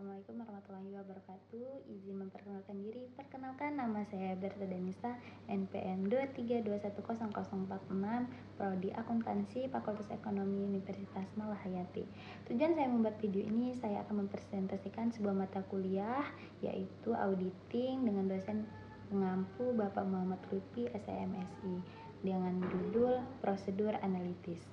Assalamualaikum warahmatullahi wabarakatuh. Izin memperkenalkan diri. Perkenalkan, nama saya Berta Danisa, NPM 232100046, Prodi Akuntansi, Fakultas Ekonomi, Universitas Malahayati. Tujuan saya membuat video ini, saya akan mempresentasikan sebuah mata kuliah, yaitu auditing dengan dosen pengampu Bapak Muhammad Lutfi, SMSI, dengan judul Prosedur Analitis.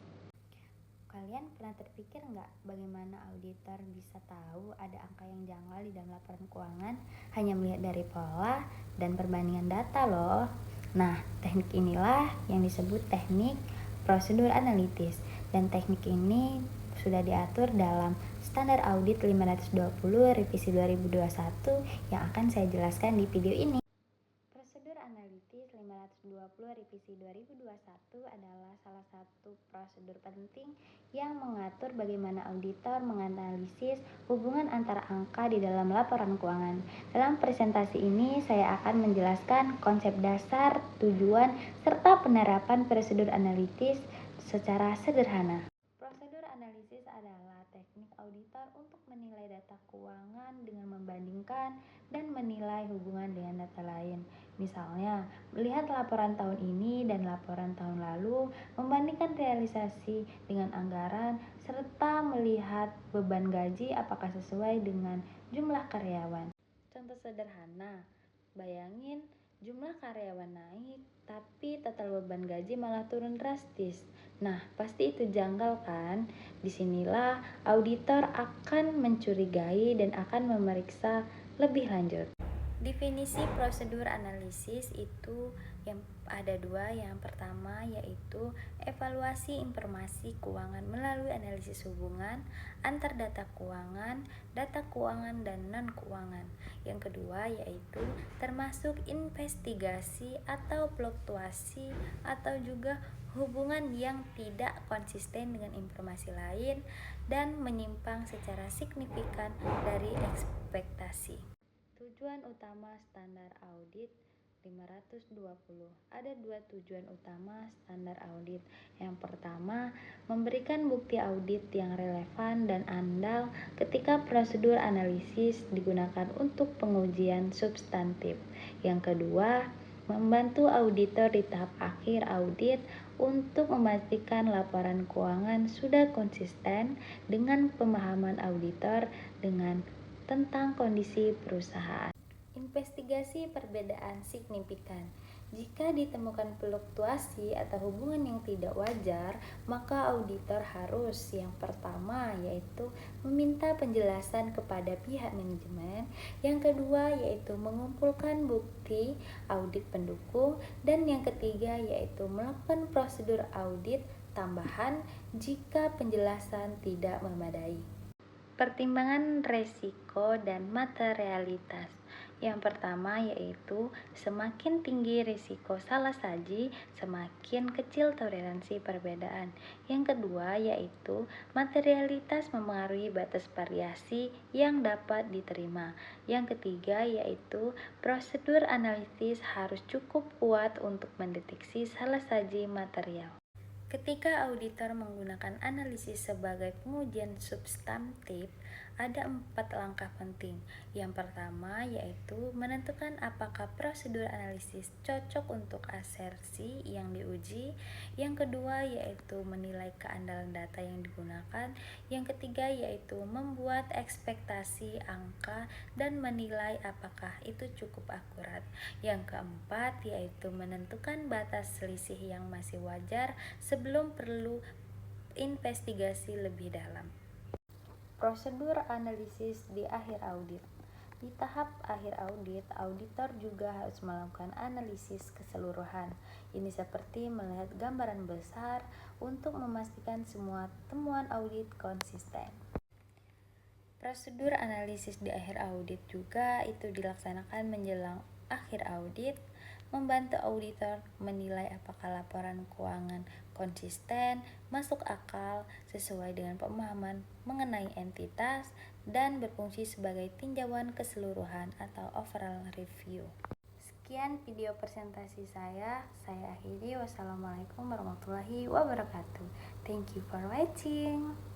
Kalian pernah terpikir nggak bagaimana auditor bisa tahu ada angka yang janggal di dalam laporan keuangan hanya melihat dari pola dan perbandingan data loh. Nah, teknik inilah yang disebut teknik prosedur analitis, dan teknik ini sudah diatur dalam Standar Audit 520 Revisi 2021 yang akan saya jelaskan di video ini. Prosedur analitis 520 Revisi 2021 adalah salah satu prosedur penting yang mengatur bagaimana auditor menganalisis hubungan antara angka di dalam laporan keuangan. Dalam presentasi ini, saya akan menjelaskan konsep dasar, tujuan, serta penerapan prosedur analitis secara sederhana. Prosedur analisis adalah teknik auditor untuk menilai data keuangan dengan membandingkan dan menilai hubungan dengan data lain. Misalnya, melihat laporan tahun ini dan laporan tahun lalu, membandingkan realisasi dengan anggaran, serta melihat beban gaji apakah sesuai dengan jumlah karyawan. Contoh sederhana, bayangin jumlah karyawan naik, tapi total beban gaji malah turun drastis. Nah, pasti itu janggal kan? Disinilah auditor akan mencurigai dan akan memeriksa lebih lanjut. Definisi prosedur analisis itu yang ada dua. Yang pertama yaitu evaluasi informasi keuangan melalui analisis hubungan antar data keuangan dan non-keuangan. Yang kedua yaitu termasuk investigasi atau fluktuasi atau juga hubungan yang tidak konsisten dengan informasi lain dan menyimpang secara signifikan dari ekspektasi. Tujuan utama standar audit 520. Ada dua tujuan utama standar audit. Yang pertama, memberikan bukti audit yang relevan dan andal ketika prosedur analisis digunakan untuk pengujian substantif. Yang kedua, membantu auditor di tahap akhir audit untuk memastikan laporan keuangan sudah konsisten dengan pemahaman auditor tentang kondisi perusahaan. Investigasi perbedaan signifikan. Jika ditemukan fluktuasi atau hubungan yang tidak wajar, maka auditor harus yang pertama yaitu meminta penjelasan kepada pihak manajemen, yang kedua yaitu mengumpulkan bukti audit pendukung, dan yang ketiga yaitu melakukan prosedur audit tambahan jika penjelasan tidak memadai. Pertimbangan resiko dan materialitas. Yang pertama yaitu semakin tinggi risiko salah saji, semakin kecil toleransi perbedaan. Yang kedua yaitu materialitas mempengaruhi batas variasi yang dapat diterima. Yang ketiga yaitu prosedur analisis harus cukup kuat untuk mendeteksi salah saji material. Ketika auditor menggunakan analisis sebagai pengujian substantif, ada 4 langkah penting. Yang pertama yaitu menentukan apakah prosedur analisis cocok untuk asersi yang diuji. Yang kedua yaitu menilai keandalan data yang digunakan. Yang ketiga yaitu membuat ekspektasi angka dan menilai apakah itu cukup akurat. Yang keempat yaitu menentukan batas selisih yang masih wajar sebelum perlu investigasi lebih dalam. Prosedur analisis di akhir audit. Di tahap akhir audit, auditor juga harus melakukan analisis keseluruhan. Ini seperti melihat gambaran besar untuk memastikan semua temuan audit konsisten. Prosedur analisis di akhir audit juga itu dilaksanakan menjelang akhir audit, membantu auditor menilai apakah laporan keuangan konsisten, masuk akal, sesuai dengan pemahaman mengenai entitas, dan berfungsi sebagai tinjauan keseluruhan atau overall review. Sekian video presentasi saya akhiri. Wassalamualaikum warahmatullahi wabarakatuh. Thank you for watching.